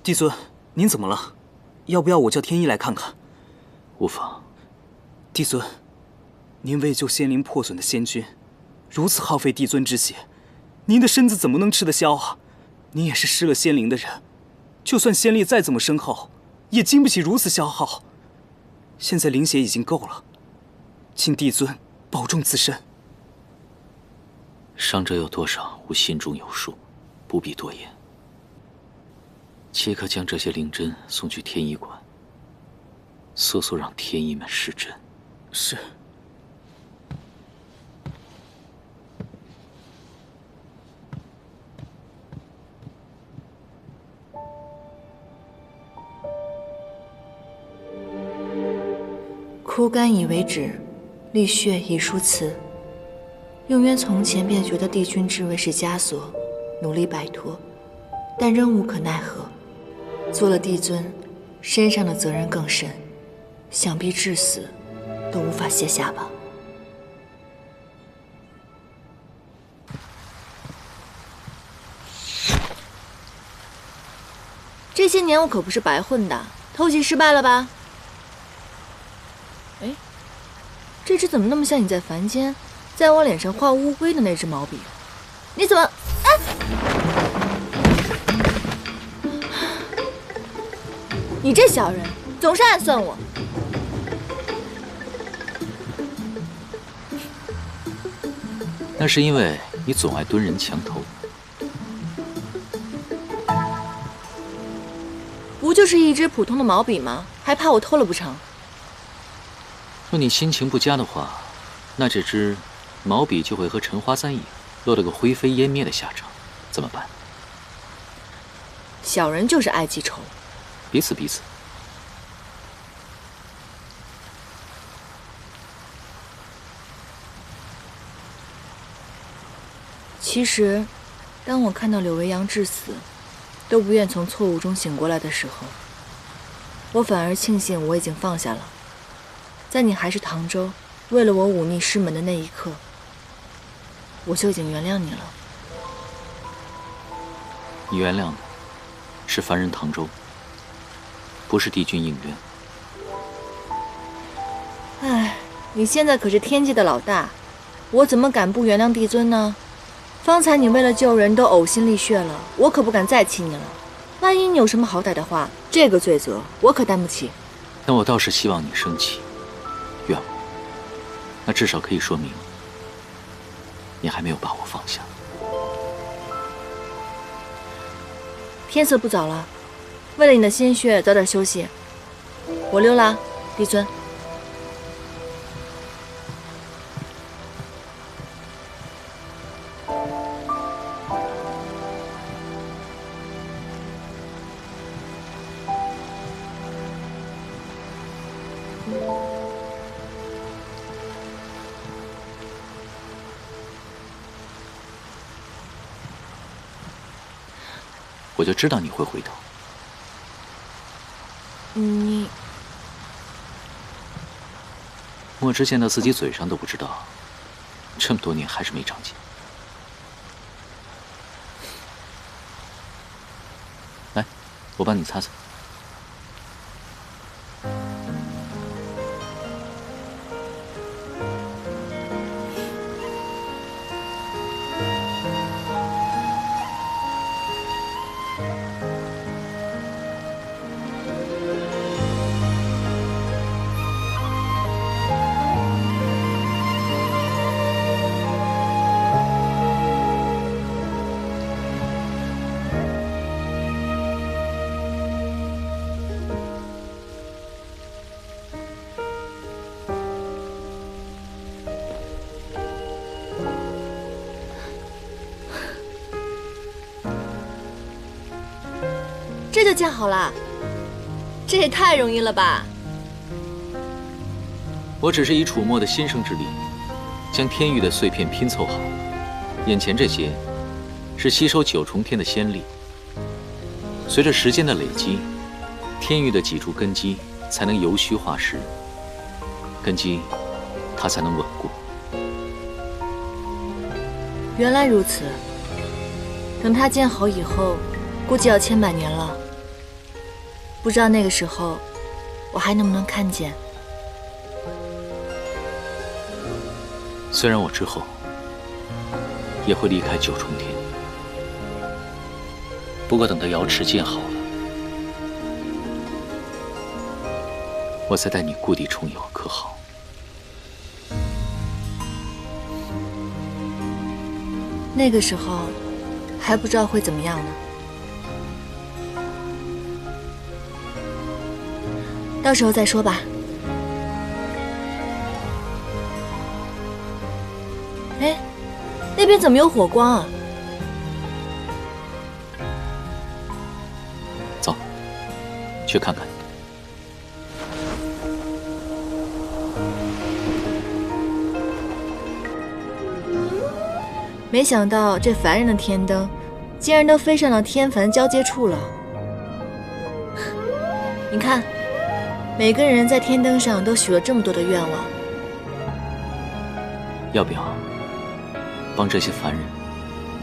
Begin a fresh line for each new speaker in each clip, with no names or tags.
帝尊，您怎么了？要不要我叫天一来看看？
无妨。
帝尊，您为救仙灵破损的仙君，如此耗费帝尊之血，您的身子怎么能吃得消啊？您也是失了仙灵的人，就算仙力再怎么深厚，也经不起如此消耗。现在灵血已经够了，请帝尊保重自身。
伤者有多少，吾心中有数，不必多言。且可将这些灵针送去天医馆，速速让天医们施针。
是。
枯干已为止，沥血已疏辞。用渊从前便觉得帝君之位是枷锁，努力摆脱，但仍无可奈何。做了帝尊，身上的责任更甚，想必至死都无法卸下吧。这些年我可不是白混的，偷袭失败了吧？哎，这只怎么那么像你在凡间在我脸上画乌龟的那只毛笔？你怎么……哎！你这小人总是暗算我。
那是因为你总爱蹲人墙头。
不就是一支普通的毛笔吗？还怕我偷了不成？
若你心情不佳的话，那这支毛笔就会和陈花簪一样，落得个灰飞烟灭的下场，怎么办？
小人就是爱记仇。
彼此彼此。
其实，当我看到柳维阳至死都不愿从错误中醒过来的时候，我反而庆幸我已经放下了。在你还是唐州，为了我忤逆师门的那一刻，我就已经原谅你了。
你原谅的是凡人唐州，不是帝君应渊。
唉，你现在可是天界的老大，我怎么敢不原谅帝尊呢？方才你为了救人都呕心沥血了，我可不敢再气你了。万一你有什么好歹的话，这个罪责我可担不起。
那我倒是希望你生气，怨我，那至少可以说明你还没有把我放下。
天色不早了，为了你的心血，早点休息。我溜了，帝尊。
我就知道你会回头。
你
墨汁见到自己嘴上都不知道，这么多年还是没长进。来，我帮你擦擦。
这就建好了，这也太容易了吧！
我只是以楚墨的心生之力，将天域的碎片拼凑好。眼前这些，是吸收9重天的仙力。随着时间的累积，天域的几处根基才能由虚化实，根基它才能稳固。
原来如此，等它建好以后，估计要千百年了。不知道那个时候我还能不能看见。
虽然我之后也会离开九重天，不过等到瑶池建好了，我再带你故地重游，可好？
那个时候还不知道会怎么样呢。到时候再说吧。哎，那边怎么有火光啊？
走，去看看。
没想到这凡人的天灯，竟然都飞上了天凡交接处了。你看，每个人在天灯上都许了这么多的愿望。
要不要帮这些凡人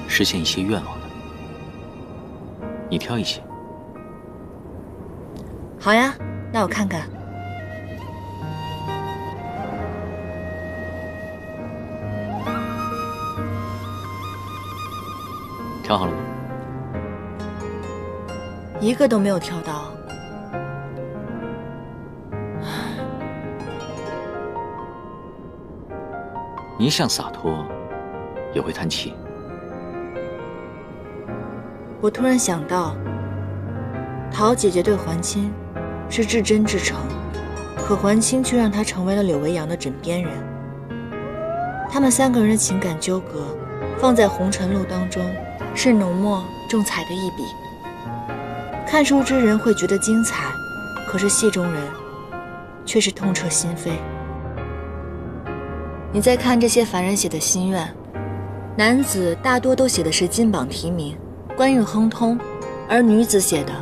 实现一些愿望呢？你挑一些。
好呀，那我看看。
挑好了吗？
一个都没有挑到。
你一向洒脱，也会叹气。
我突然想到，陶姐姐对环清是至真至诚，可环清却让她成为了柳维阳的枕边人。他们三个人的情感纠葛，放在红尘路当中，是浓墨重彩的一笔。看书之人会觉得精彩，可是戏中人却是痛彻心扉。你再看这些凡人写的心愿，男子大多都写的是金榜题名、官运亨通，而女子写的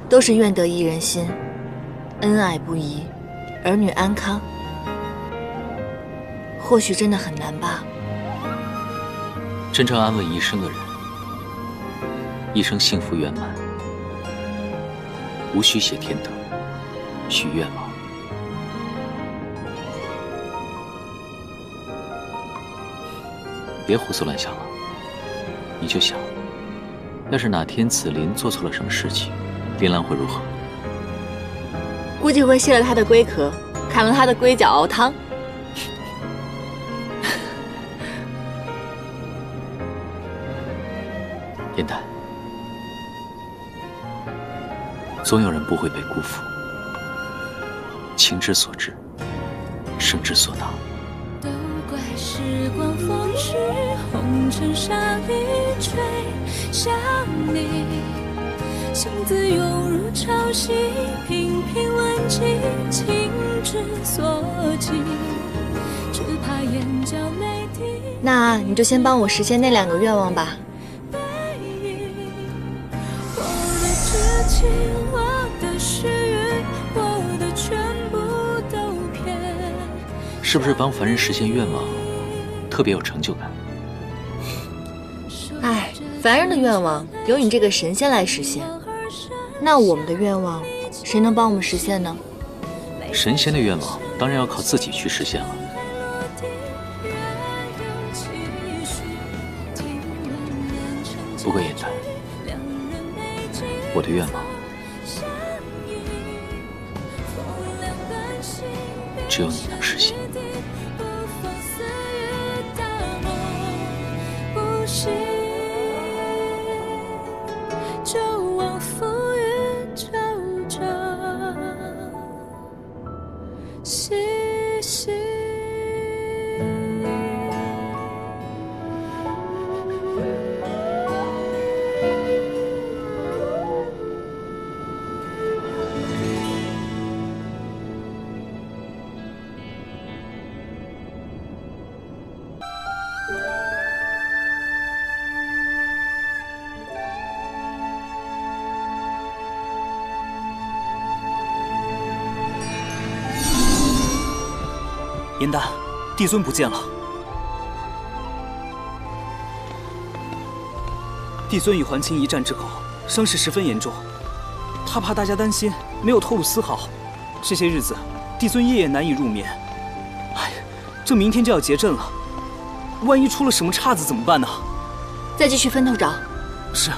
都是愿得一人心、恩爱不移、儿女安康。或许真的很难吧。
真正安稳一生的人，一生幸福圆满，无需写天灯，许愿望。别胡思乱想了，你就想，要是哪天紫菱做错了什么事情，林兰会如何？
估计会卸了他的龟壳，砍了他的龟脚熬汤。
燕丹，总有人不会被辜负。情之所至，生之所当。
都怪时光风逝，红尘沙一吹向你，心字涌入潮汐，频频问起，情之所寄，只怕眼角泪滴。
那你就先帮我实现那2个愿望吧。
是不是帮凡人实现愿望特别有成就感？
哎，凡人的愿望由你这个神仙来实现，那我们的愿望谁能帮我们实现呢？
神仙的愿望当然要靠自己去实现了。不过燕丹，我的愿望只有你能实现。
就往复于周折，细细。
燕丹，帝尊不见了。帝尊与环清一战之后，伤势十分严重，他怕大家担心，没有透露丝毫。这些日子，帝尊夜夜难以入眠。哎，这明天就要结阵了，万一出了什么岔子怎么办呢？
再继续分头找。
是。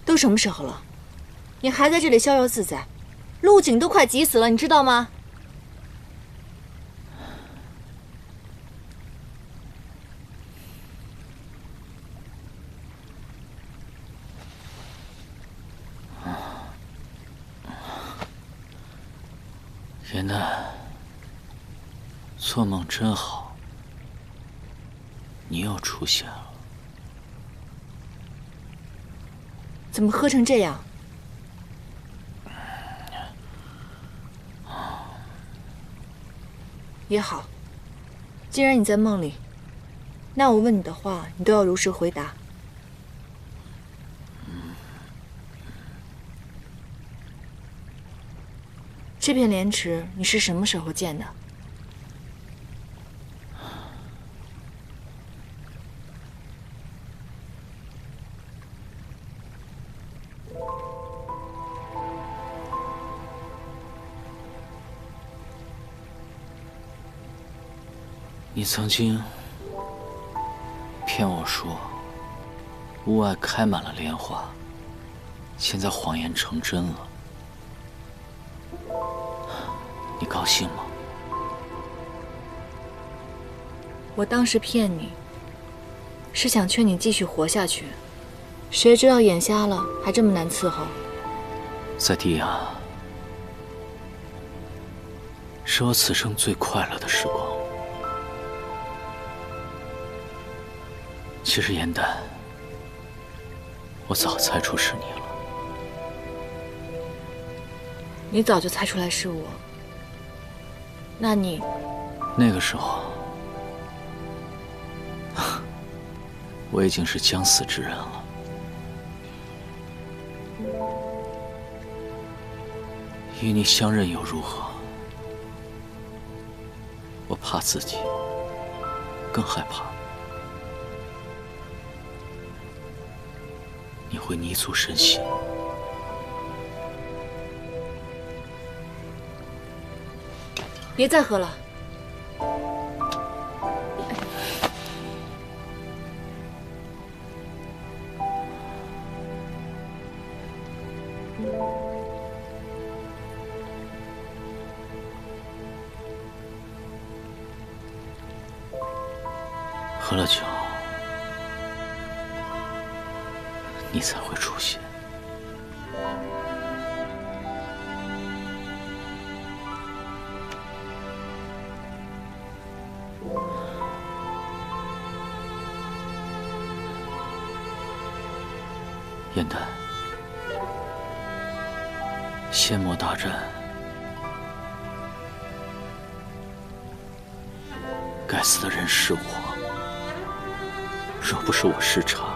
都什么时候了，你还在这里逍遥自在？陆景都快急死了，你知道吗？
严丹，做梦真好，你又出现了。
怎么喝成这样？也好，既然你在梦里，那我问你的话，你都要如实回答。这片莲池你是什么时候建的？
你曾经骗我说屋外开满了莲花，现在谎言成真了，你高兴吗？
我当时骗你，是想劝你继续活下去，谁知道眼瞎了还这么难伺候。
在地啊，是我此生最快乐的时光。其实严丹，我早猜出是你了。
你早就猜出来是我，那你
那个时候，我已经是将死之人了。与你相认又如何？我怕自己，更害怕你会泥足深陷。
别再喝了。
喝了酒，你才会出现。严丹，仙魔大战，该死的人是我。若不是我失察，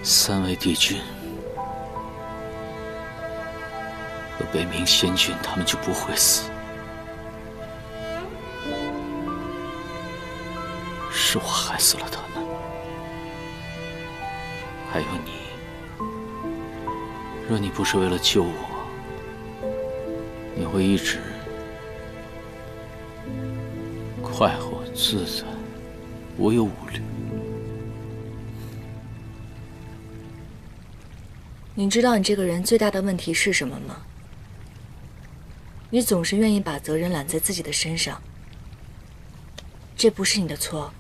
三位帝君和北冥仙君他们就不会死。是我害死了他们，还有你。若你不是为了救我，你会一直快活自在，无忧无虑。
你知道你这个人最大的问题是什么吗？你总是愿意把责任揽在自己的身上。这不是你的错，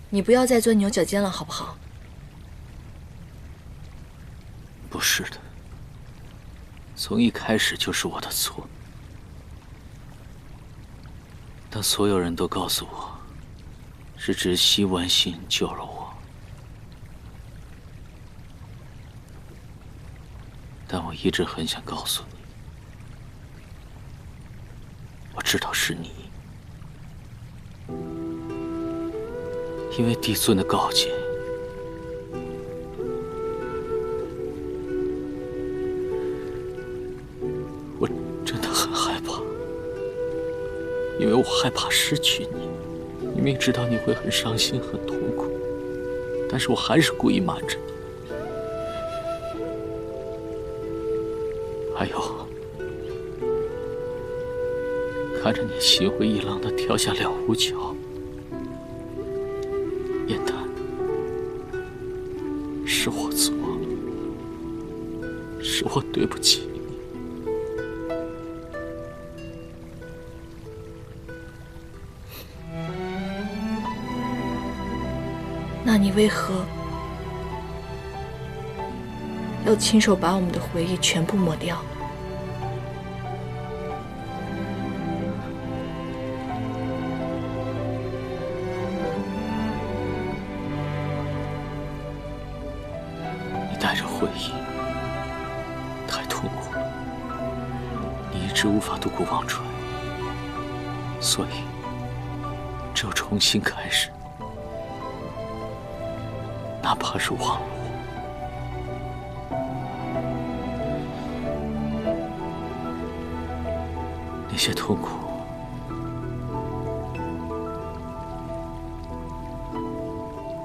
你不要再钻牛角尖了，好不好？
不是的，从一开始就是我的错。当所有人都告诉我，是直西万幸救了我，但我一直很想告诉你，我知道是你，因为帝尊的告诫，我真的很害怕，因为我害怕失去你。明明知道你会很伤心、很痛苦，但是我还是故意瞒着你。还有，看着你心灰意冷地跳下了无桥，燕丹，是我错了，是我对不起你。
那你为何要亲手把我们的回忆全部抹掉？
你带着回忆，太痛苦了，你一直无法渡过忘川，所以只有重新开始。哪怕是忘了我，那些痛苦，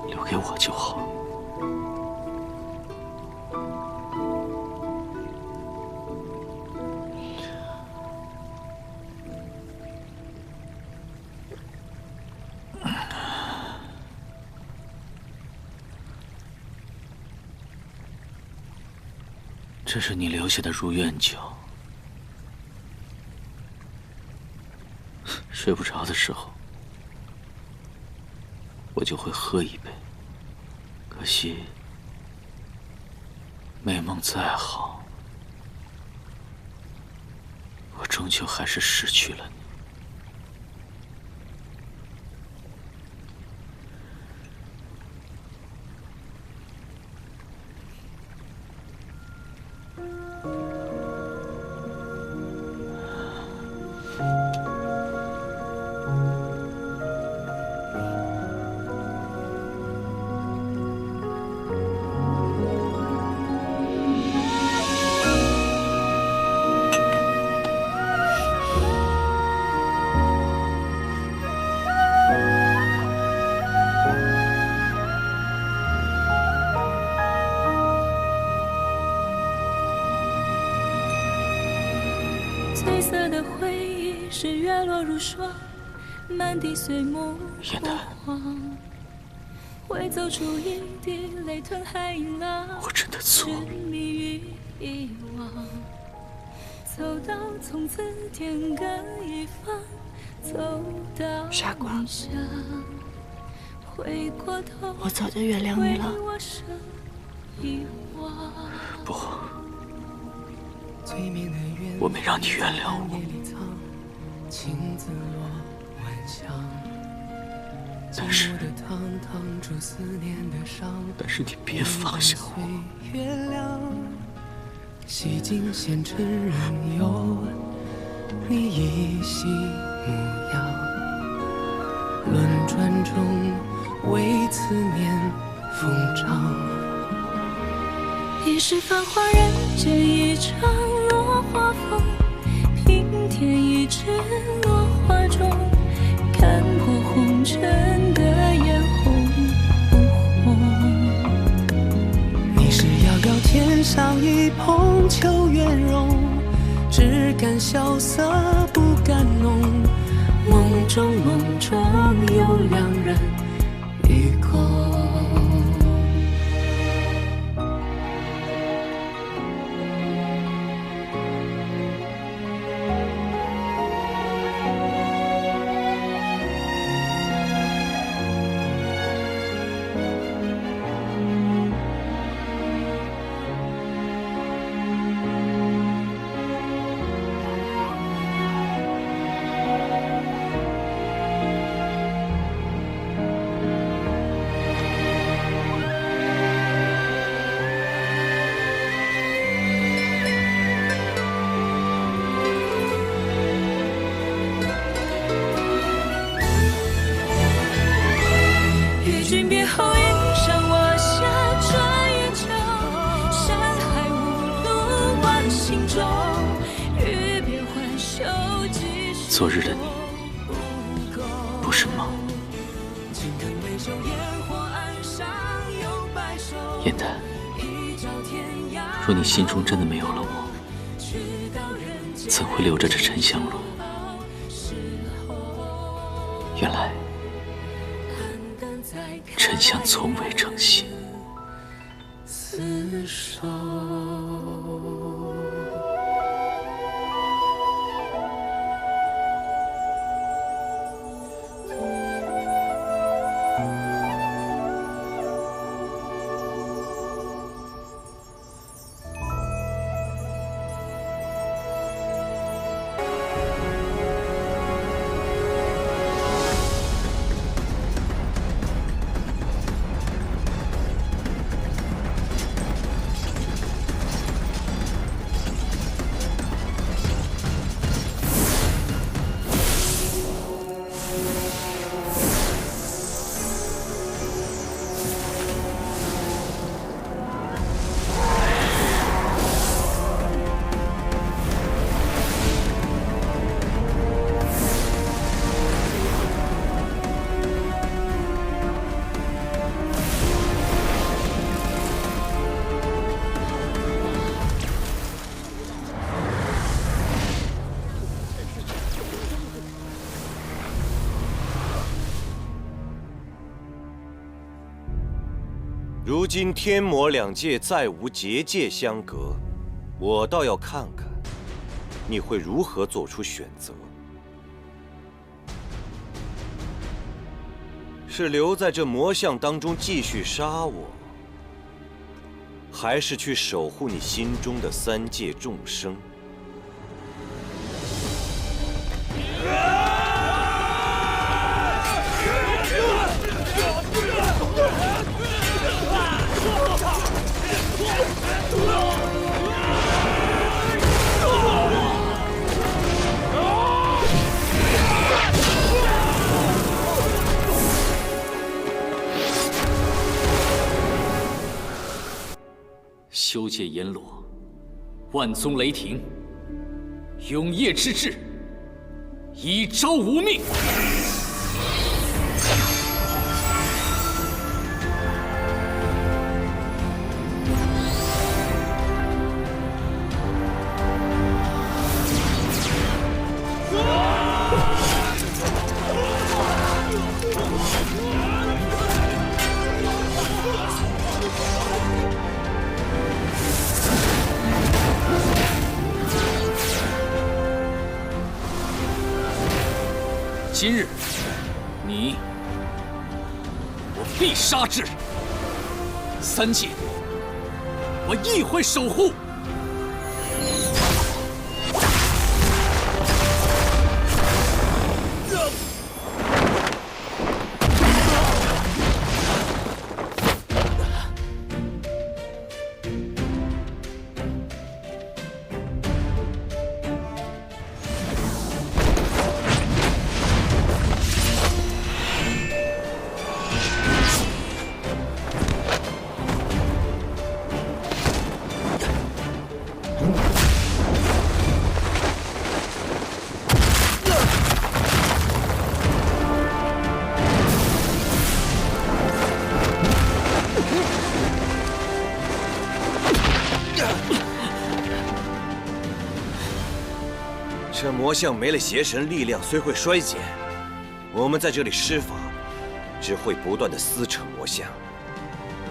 留给我就好。这是你留下的如愿酒，睡不着的时候，我就会喝一杯。可惜，美梦再好，我终究还是失去了你。
褪色的回忆是月落如霜，满地碎木枯黄，会走出一滴泪吞海银浪，
我真的错了，
沉迷于遗忘，走到从此天各一方，走到
傻瓜，
回过头，
我早就原谅你了。
不，我没让你原谅我，但是你别放下我。
洗尽纤尘仍有你依稀模样，轮转中为思念疯长。
一世繁华人间一场落花风，平添一纸落花中，看破红尘的眼红不红。
你是遥遥天上一捧秋月容，只感萧瑟不敢浓，梦中有两人一空。
昨日的你不是梦。燕丹，若你心中真的没有了我，怎会留着这沉香炉？原来沉香从未成形。
厮守。
如今天魔两界再无结界相隔，我倒要看看你会如何做出选择：是留在这魔像当中继续杀我，还是去守护你心中的三界众生？
修界阎罗，万宗雷霆，永夜之志，以招无命。今日，你我必杀之。三界，我亦会守护。
这魔像没了邪神力量，虽会衰减，我们在这里施法，只会不断的撕扯魔像。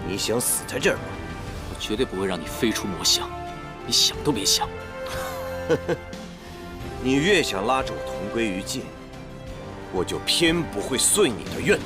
你想死在这儿吗？
我绝对不会让你飞出魔像，你想都别想。
你越想拉着我同归于尽，我就偏不会遂你的愿。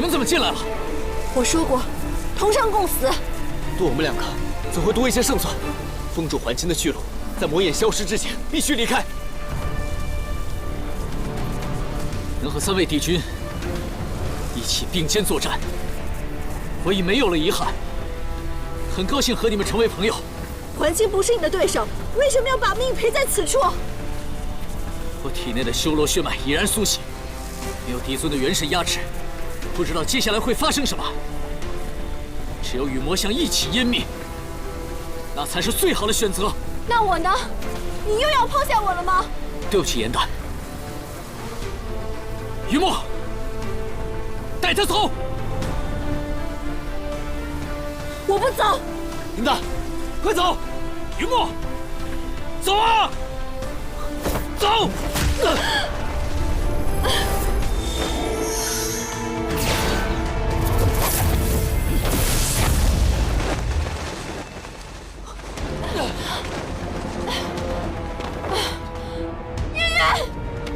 你们怎么进来了？
我说过，同生共死。
多我们2个，怎会多一些胜算？封住还清的去路，在魔眼消失之前，必须离开。能和3位帝君一起并肩作战，我已没有了遗憾。很高兴和你们成为朋友。
还清不是你的对手，为什么要把命赔在此处？
我体内的修罗血脉已然苏醒，没有帝尊的元神压制，不知道接下来会发生什么。只有与魔相一起湮灭，那才是最好的选择。
那我呢？你又要抛下我了吗？
对不起，颜淡。于墨，带他走。
我不走。
颜淡，快走！于墨，走啊！走！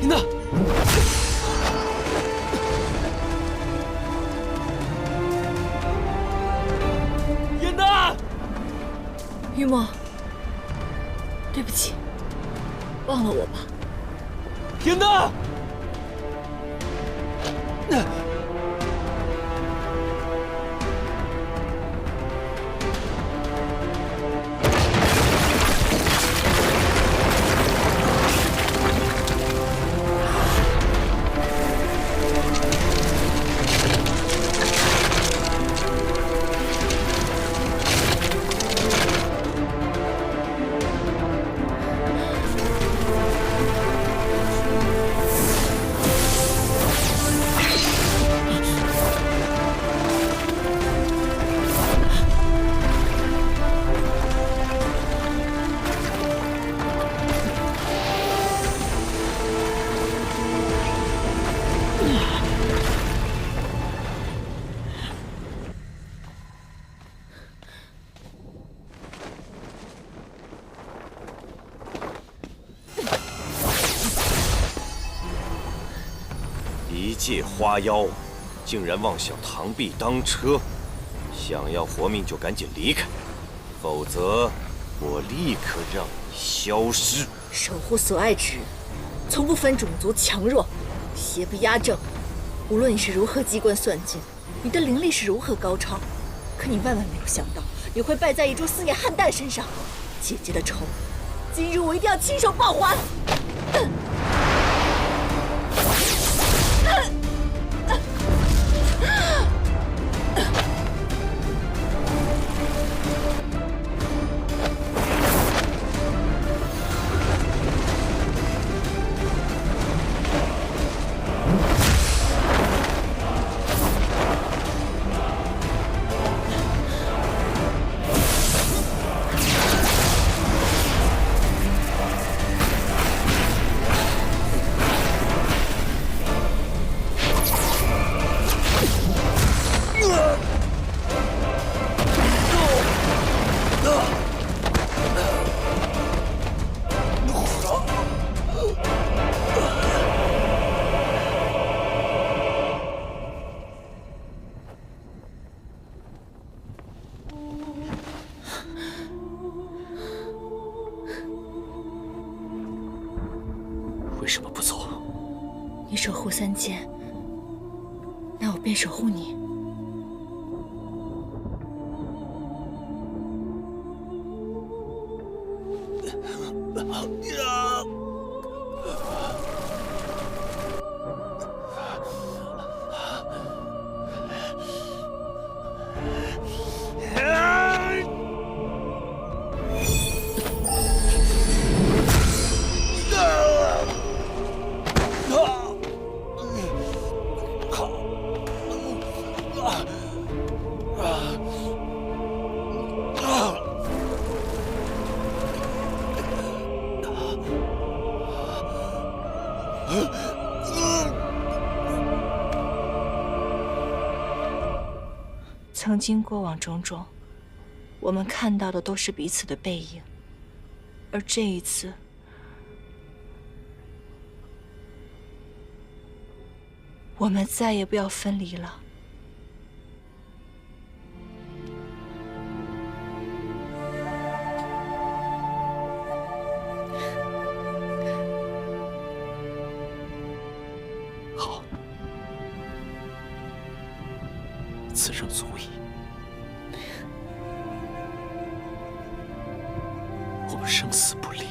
颜淡，颜淡，
于墨，对不起，忘了我吧。
颜淡。
一介花妖，竟然妄想螳臂当车！想要活命就赶紧离开，否则我立刻让你消失。
守护所爱之人，从不分种族强弱，邪不压正。无论你是如何机关算尽，你的灵力是如何高超，可你万万没有想到，你会败在一株四叶汉蛋身上。姐姐的仇，今日我一定要亲手报还！
为什么不走？
你守护三界，那我便守护你。曾经过往种种，我们看到的都是彼此的背影，而这一次，我们再也不要分离了。
好，此生足矣。我们生死不离。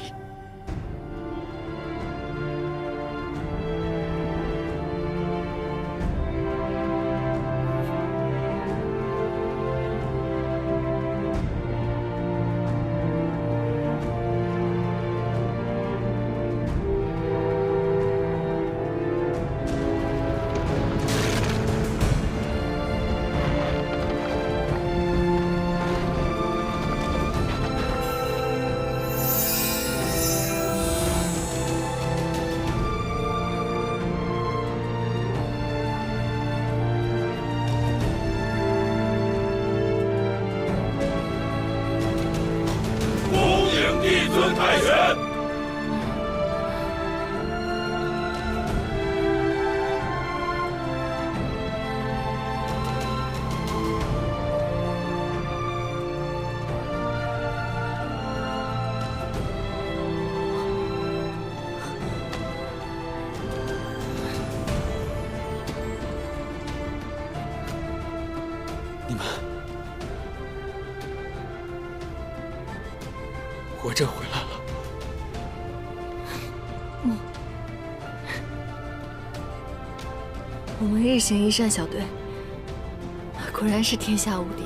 帝尊凯旋。
你们活着回来了。
我们日行一善小队，果然是天下无敌。